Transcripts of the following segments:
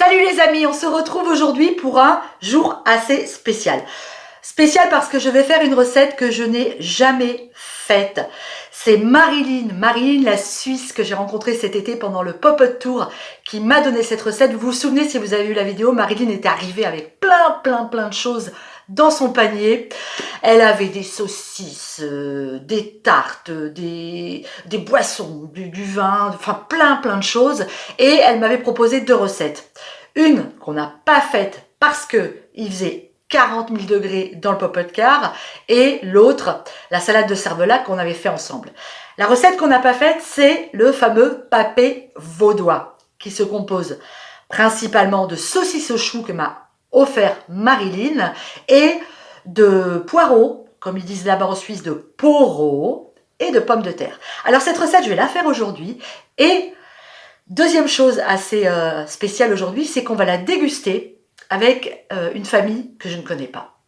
Salut les amis, on se retrouve aujourd'hui pour un jour assez spécial. Spécial parce que je vais faire une recette que je n'ai jamais faite. C'est Marilyn, la Suisse que j'ai rencontrée cet été pendant le Pop-Up Tour qui m'a donné cette recette. Vous vous souvenez, si vous avez vu la vidéo, Marilyn était arrivée avec plein de choses dans son panier. Elle avait des saucisses, des tartes, des boissons, du vin, enfin plein de choses. Et elle m'avait proposé 2 recettes. Une qu'on n'a pas faite parce que il faisait 40 000 degrés dans le pop-up car, et l'autre, la salade de cervelas qu'on avait fait ensemble. La recette qu'on n'a pas faite, c'est le fameux papé vaudois, qui se compose principalement de saucisses au chou que m'a offert Marilyn, et de poireaux, comme ils disent là-bas en Suisse, de poros, et de pommes de terre. Alors cette recette, je vais la faire aujourd'hui, et deuxième chose assez spéciale aujourd'hui, c'est qu'on va la déguster avec une famille que je ne connais pas.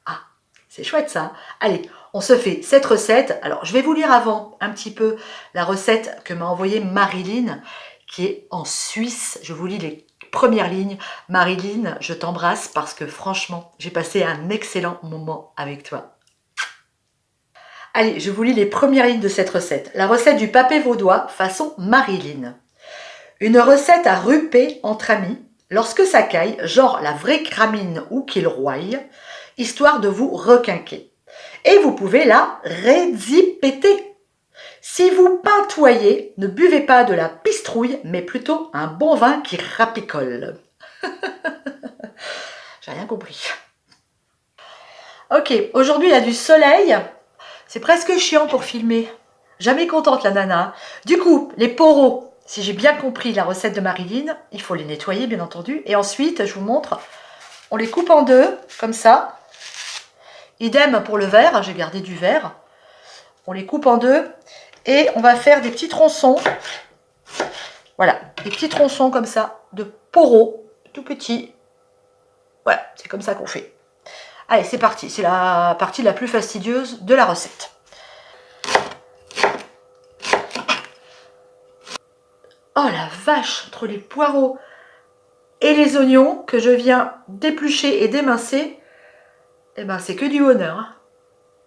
Ah, c'est chouette ça. Allez, on se fait cette recette. Alors, je vais vous lire avant un petit peu la recette que m'a envoyée Marilyn, qui est en Suisse. Je vous lis les premières lignes. Marilyn, je t'embrasse parce que franchement, j'ai passé un excellent moment avec toi. Allez, je vous lis les premières lignes de cette recette. La recette du papé vaudois façon Marilyn. Une recette à ruper entre amis, lorsque ça caille, genre la vraie cramine ou qu'il roille, histoire de vous requinquer. Et vous pouvez la rédipéter. Si vous pintoyez, ne buvez pas de la pistrouille, mais plutôt un bon vin qui rapicole. J'ai rien compris. Ok, aujourd'hui il y a du soleil. C'est presque chiant pour filmer. Jamais contente la nana. Du coup, les poros. Si j'ai bien compris la recette de Marilyn, il faut les nettoyer bien entendu. Et ensuite, je vous montre, on les coupe en deux, comme ça. Idem pour le verre, j'ai gardé du verre. On les coupe en deux et on va faire des petits tronçons. Voilà, des petits tronçons comme ça, de poros, tout petits. Voilà, c'est comme ça qu'on fait. Allez, c'est parti. C'est la partie la plus fastidieuse de la recette. Oh la vache, entre les poireaux et les oignons que je viens d'éplucher et d'émincer, eh ben c'est que du bonheur. Hein.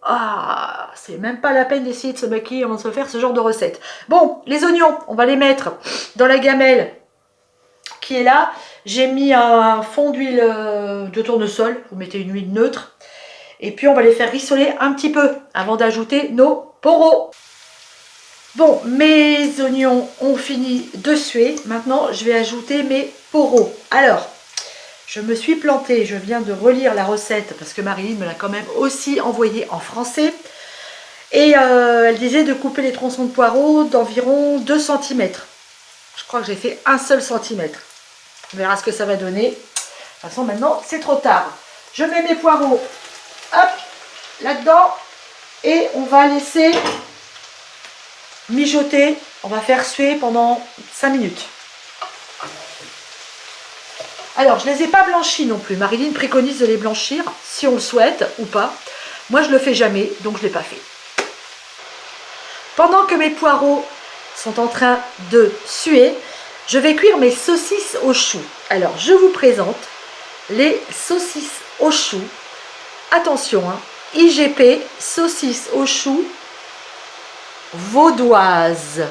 Ah, c'est même pas la peine d'essayer de se maquiller avant de se faire ce genre de recette. Bon, les oignons, on va les mettre dans la gamelle qui est là. J'ai mis un fond d'huile de tournesol, vous mettez une huile neutre. Et puis on va les faire rissoler un petit peu avant d'ajouter nos poros. Bon, mes oignons ont fini de suer. Maintenant, je vais ajouter mes poros. Alors, je me suis plantée. Je viens de relire la recette parce que Marilyn me l'a quand même aussi envoyée en français. Et elle disait de couper les tronçons de poireaux d'environ 2 cm. Je crois que j'ai fait 1 seul centimètre. On verra ce que ça va donner. De toute façon, maintenant, c'est trop tard. Je mets mes poireaux, hop, là-dedans. Et on va laisser mijoter, on va faire suer pendant 5 minutes. Alors, je ne les ai pas blanchis non plus. Marilyn préconise de les blanchir, si on le souhaite ou pas. Moi, je ne le fais jamais, donc je ne l'ai pas fait. Pendant que mes poireaux sont en train de suer, je vais cuire mes saucisses au chou. Alors, je vous présente les saucisses au chou. Attention, hein, IGP, saucisses au chou vaudoise.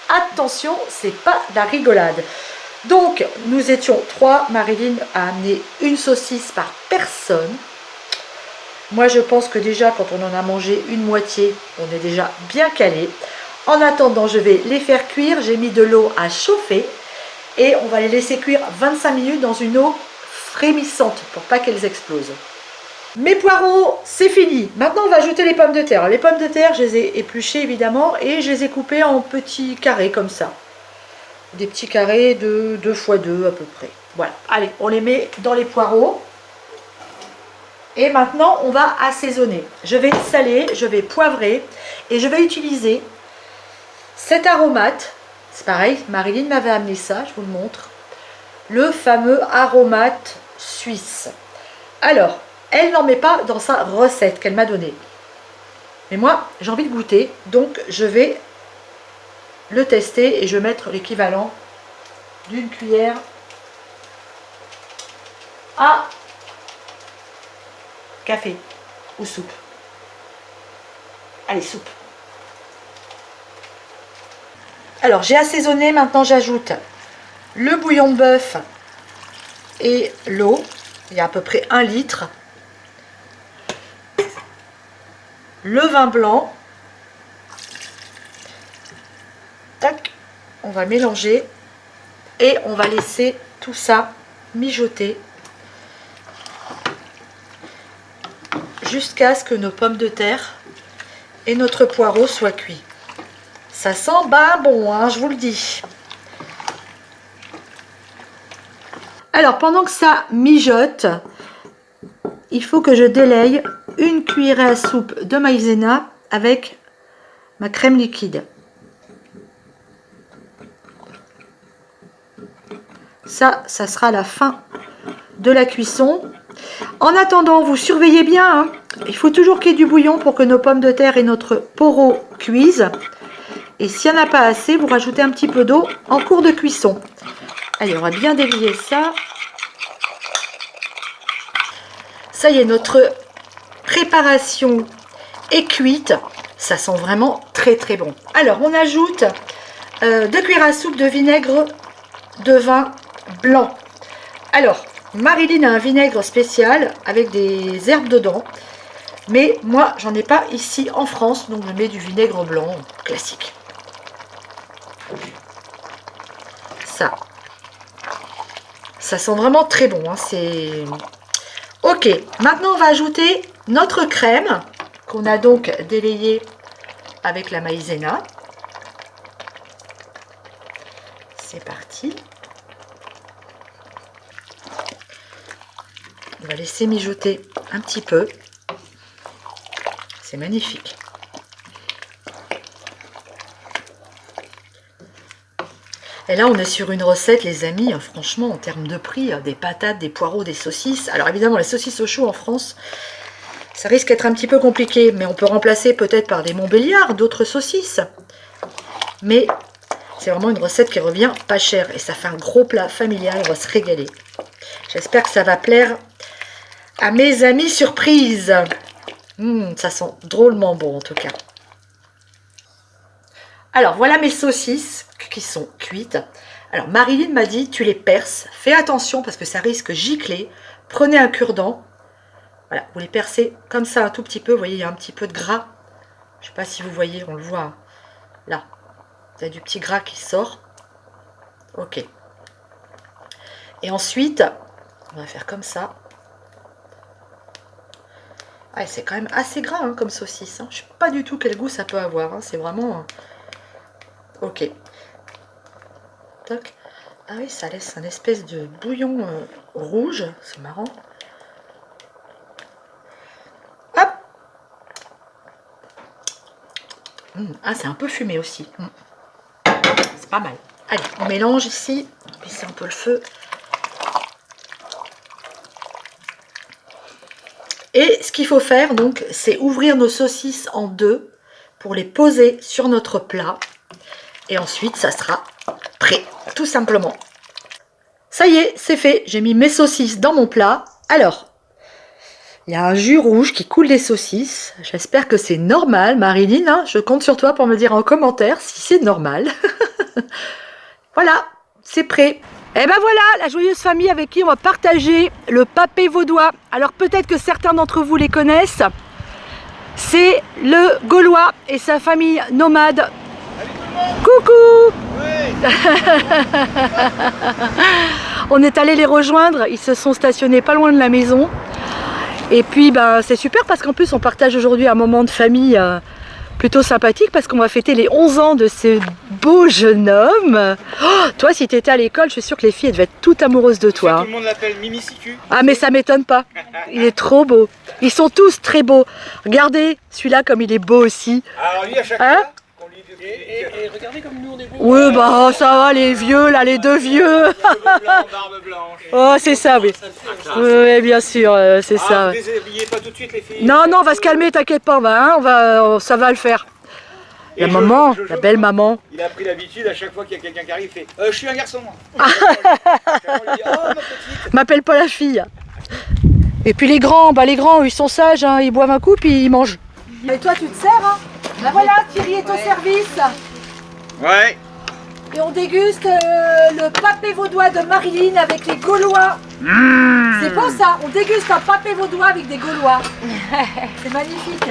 Attention, c'est pas de la rigolade. Donc, nous étions 3. Marilyn a amené une saucisse par personne. Moi, je pense que déjà, quand on en a mangé une moitié, on est déjà bien calé. En attendant, je vais les faire cuire. J'ai mis de l'eau à chauffer et on va les laisser cuire 25 minutes dans une eau frémissante pour pas qu'elles explosent. Mes poireaux, c'est fini. Maintenant, on va ajouter les pommes de terre. Les pommes de terre, je les ai épluchées évidemment et je les ai coupées en petits carrés comme ça. Des petits carrés de 2 x 2 à peu près. Voilà. Allez, on les met dans les poireaux. Et maintenant, on va assaisonner. Je vais saler, je vais poivrer et je vais utiliser cet aromate. C'est pareil, Marilyn m'avait amené ça, je vous le montre. Le fameux aromate suisse. Alors, elle n'en met pas dans sa recette qu'elle m'a donnée. Mais moi, j'ai envie de goûter, donc je vais le tester et je vais mettre l'équivalent d'une cuillère à café ou soupe. Allez, soupe. Alors, j'ai assaisonné, maintenant j'ajoute le bouillon de bœuf et l'eau. Il y a à peu près 1 litre. Le vin blanc. Tac, on va mélanger et on va laisser tout ça mijoter jusqu'à ce que nos pommes de terre et notre poireau soient cuits. Ça sent bon, hein, je vous le dis. Alors, pendant que ça mijote, il faut que je délaye 1 cuillerée à soupe de maïzena avec ma crème liquide. Ça sera la fin de la cuisson. En attendant, vous surveillez bien, hein. Il faut toujours qu'il y ait du bouillon pour que nos pommes de terre et notre poireau cuisent. Et s'il n'y en a pas assez, vous rajoutez un petit peu d'eau en cours de cuisson. Allez, on va bien délier ça. Ça y est, notre préparation est cuite. Ça sent vraiment très très bon. Alors, on ajoute 2 cuillères à soupe de vinaigre de vin blanc. Alors, Marilyn a un vinaigre spécial avec des herbes dedans. Mais moi, j'en ai pas ici en France, donc je mets du vinaigre blanc classique. Ça sent vraiment très bon, hein, c'est... Ok, maintenant on va ajouter notre crème qu'on a donc délayée avec la maïzena. C'est parti. On va laisser mijoter un petit peu. C'est magnifique. Et là, on est sur une recette, les amis, franchement, en termes de prix, des patates, des poireaux, des saucisses. Alors évidemment, les saucisses au chaud en France, ça risque d'être un petit peu compliqué, mais on peut remplacer peut-être par des Montbéliard, d'autres saucisses. Mais c'est vraiment une recette qui revient pas cher. Et ça fait un gros plat familial, on va se régaler. J'espère que ça va plaire à mes amis surprises. Ça sent drôlement bon en tout cas. Alors voilà mes saucisses qui sont cuites. Alors Marilyn m'a dit tu les perces, fais attention parce que ça risque de gicler. Prenez un cure-dent. Voilà, vous les percez comme ça un tout petit peu. Vous voyez, il y a un petit peu de gras. Je ne sais pas si vous voyez, on le voit là. Il y a du petit gras qui sort. Ok. Et ensuite, on va faire comme ça. Ah, c'est quand même assez gras hein, comme saucisse. Hein. Je ne sais pas du tout quel goût ça peut avoir. Hein. C'est vraiment... Ok. Toc. Ah oui, ça laisse un espèce de bouillon rouge. C'est marrant. Hop. Ah, c'est un peu fumé aussi. C'est pas mal. Allez, on mélange ici. Baisser un peu le feu. Et ce qu'il faut faire, donc, c'est ouvrir nos saucisses en deux pour les poser sur notre plat. Et ensuite, ça sera prêt, tout simplement. Ça y est, c'est fait. J'ai mis mes saucisses dans mon plat. Alors, il y a un jus rouge qui coule des saucisses. J'espère que c'est normal. Marilyn, hein, je compte sur toi pour me dire en commentaire si c'est normal. Voilà, c'est prêt. Et ben voilà, la joyeuse famille avec qui on va partager le papé vaudois. Alors peut-être que certains d'entre vous les connaissent. C'est le Gaulois et sa famille nomade. Coucou. Oui. On est allé les rejoindre, ils se sont stationnés pas loin de la maison. Et puis ben, c'est super parce qu'en plus on partage aujourd'hui un moment de famille plutôt sympathique parce qu'on va fêter les 11 ans de ce beau jeune homme. Oh, toi si tu étais à l'école, je suis sûre que les filles elles devaient être toutes amoureuses de toi. Tout le monde l'appelle Mimi Sicu. Ah mais ça m'étonne pas, il est trop beau. Ils sont tous très beaux. Regardez celui-là comme il est beau aussi. Alors lui à chaque hein fois qu'on lui dit... Et regardez comme nous on est beaux. Oui bah ça va les vieux là, les deux vieux. Barbe blanche. Oh c'est ça oui. Oui bien sûr, c'est ça. Vous déshabillez pas tout de suite les filles. Non non on va se calmer, t'inquiète pas, ça va le faire. La maman, la belle maman. Il a pris l'habitude à chaque fois qu'il y a quelqu'un qui arrive, il fait je suis un garçon moi. Ma petite. M'appelle pas la fille. Et puis les grands, ils sont sages, hein, ils boivent un coup puis ils mangent. Et toi tu te sers, hein? Ben voilà, Thierry est au service. Ouais. Et on déguste le papé vaudois de Marilyn avec les Gaulois. C'est beau ça, on déguste un papé vaudois avec des Gaulois. C'est magnifique.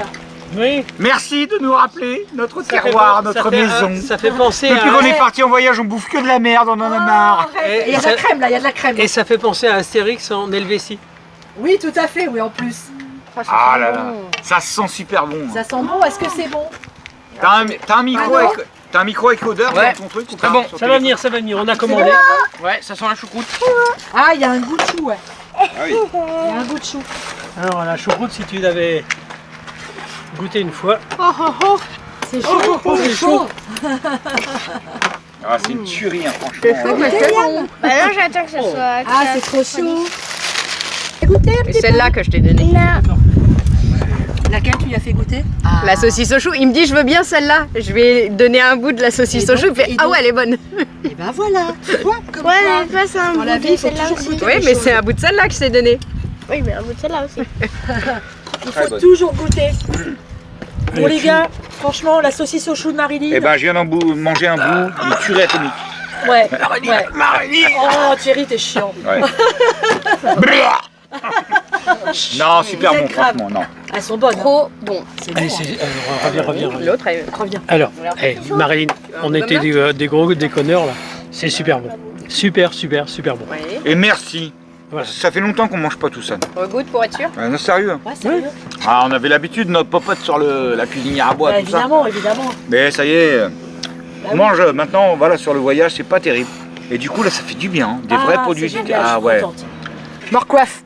Oui. Merci de nous rappeler notre terroir, notre maison. Ça fait penser à... Depuis qu'on est parti en voyage, on bouffe que de la merde, on en a marre. Et il y a de la crème là, il y a de la crème. Et ça fait penser à Astérix en Helvétie. Oui, tout à fait, oui en plus. Ah là là, ça sent super bon. Ça sent bon, est-ce que c'est bon? T'as un micro Ah non. avec... T'as un micro avec odeur Ouais. dans ton truc ou Très pas, bon. sur Ça le va venir, on a commandé. Ouais, ça sent la choucroute. Ah, il y a un goût de chou, ouais. Ah oui. Il y a un goût de chou. Alors la choucroute, si tu l'avais goûté une fois. C'est chaud, c'est chaud. Ah, c'est une tuerie, hein, franchement. Bah non, j'attends que ce soit. Ah, c'est trop chaud. Goûter un Et petit celle-là que je t'ai donnée. Non. peu. Laquelle tu lui as fait goûter? La saucisse au chou. Il me dit je veux bien celle-là. Je vais lui donner un bout de la saucisse Et au chou. Il donc- fait et ah donc- ouais elle est bonne. Et ben voilà, tu vois comme Ouais, quoi, mais pas c'est un dans la bout vie, de il faut celle-là toujours aussi. goûter. Oui mais c'est un bout de celle-là que je t'ai donné. Oui, mais un bout de celle-là aussi. il Très faut bonne. toujours goûter. Bon Et les puis- gars, franchement, la saucisse au chou de Marilyn. Eh ben, je viens d'en manger un bout, une tuerie atomique. Ouais, ouais. Oh Thierry, t'es chiant. Ouais. Non, super Vous bon, êtes grave. franchement, non. Elles sont bonnes. Trop bon. C'est bon. Allez, hein. reviens. L'autre elle... Reviens. Alors, Marilyn, on Un était bonheur. des gros déconneurs là. C'est super bon. Super bon. Oui. Et merci. Voilà. Ça fait longtemps qu'on mange pas tout ça. Regoute pour être sûr. Non, sérieux. Ouais, sérieux. Ah, on avait l'habitude, notre popote sur la cuisinière à bois, Bah, tout ça. évidemment, évidemment. Mais ça y est, Bah on oui. mange maintenant, voilà, sur le voyage, c'est pas terrible. Et du coup, là, ça fait du bien, hein, des vrais Ah, produits. c'est génial, je Ah suis ouais. contente. Me recoiffe.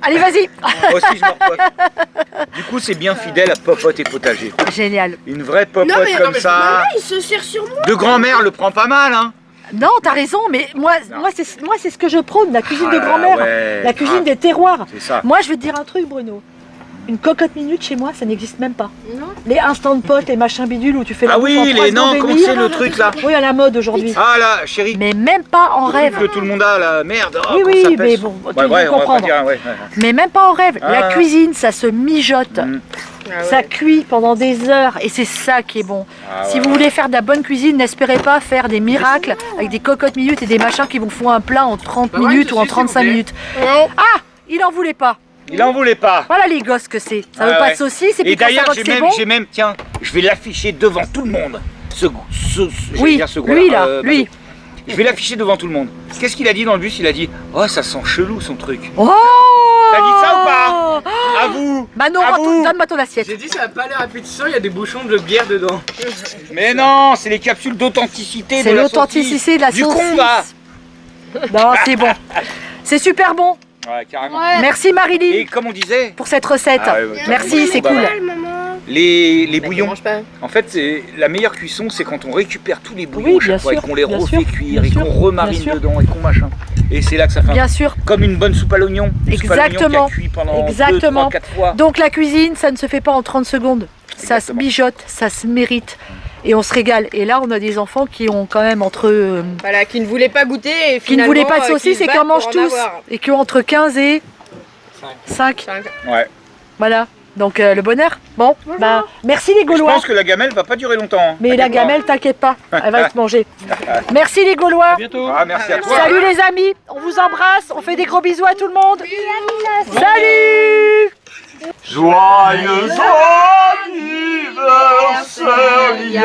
Allez, vas-y. Aussi, je me recoiffe. Du coup, c'est bien fidèle à popote et potager. Génial. Une vraie popote Non, mais comme ça. il se sert sur moi. De grand-mère le prend pas mal, hein. Non, t'as raison, mais moi c'est ce que je prône, la cuisine Ah de là là, grand-mère, ouais. la cuisine Ah, des terroirs. C'est ça. Moi, je vais te dire un truc, Bruno. Une cocotte minute chez moi, ça n'existe même pas. Non. Les instant pot, les machins bidules où tu fais la Ah bouffe en oui, 3 les secondes non, et comment demie. c'est le truc là? Oui, à la mode aujourd'hui. Ah là, chérie, Mais même pas en le rêve. truc que tout le monde a, la merde. Oh, Oui, comment oui, ça pèse. mais bon, tu Ouais, dois ouais, on va pas comprendre. dire, ouais. Mais même pas en rêve. Ah. La cuisine, ça se mijote. Mm. Ah Ça ouais. cuit pendant des heures et c'est ça qui est bon. Ah Si ouais, vous ouais. voulez faire de la bonne cuisine, n'espérez pas faire des miracles avec des cocottes minutes et des machins qui vous font un plat en 30 Bah ouais, minutes ou en s'il vous 35 plaît. minutes. Non. Ah, il en voulait pas. Il en voulait pas. Voilà les gosses que c'est. Ça veut Ouais, pas ouais. de saucisse et puis Et quand ça d'ailleurs, voit que c'est bon. tiens, je vais l'afficher devant tout le monde. J'allais Oui, dire ce lui gros-là, là, lui. Je vais l'afficher devant tout le monde. Qu'est-ce qu'il a dit dans le bus? Il a dit, oh, ça sent chelou son truc. Oh, T'as dit ça ou pas? À vous. Manon, À vous. donne-moi ton assiette. J'ai dit ça a pas l'air appétissant, il y a des bouchons de bière dedans. Mais non, c'est les capsules d'authenticité. C'est de la l'authenticité de la saucisse. saucisse. Du con, va. Non, c'est bon. C'est super bon. Ouais, carrément. Merci Et Marilyn comme on disait, pour cette recette. Ah ouais, Merci, c'est bah, cool. bah, Maman. les Bah, bouillons, mange pas. en fait, c'est la meilleure cuisson, c'est quand on récupère tous les bouillons Oui, à chaque bien fois et sûr, qu'on les bien refait sûr, cuire bien et qu'on sûr, remarine bien sûr. dedans et qu'on machin. Et c'est là que ça fait un Bien sûr. comme une bonne soupe à l'oignon. Une soupe à l'oignon Exactement. qui a cuit pendant Exactement. 2, 3, 4 fois. Donc la cuisine, ça ne se fait pas en 30 secondes. Ça se Exactement. mijote, ça se mérite. Et on se régale. Et là, on a des enfants qui ont quand même entre... Voilà, qui ne voulaient pas goûter et qui ne finalement, voulaient pas de qui saucisse se et qui battent en mangent pour tous. avoir. Et qui ont entre 15 et 5. Ouais. Voilà. Donc le bonheur. Bon, bah merci les Je Gaulois. pense que la gamelle va pas durer longtemps. hein. Mais la T'inquiète pas. gamelle, t'inquiète pas, elle va se manger. Merci les Gaulois. À bientôt. Ah, merci à toi. Salut les amis, on vous embrasse, on fait des gros bisous à tout le monde. Salut. Joyeux anniversaire, Lilian.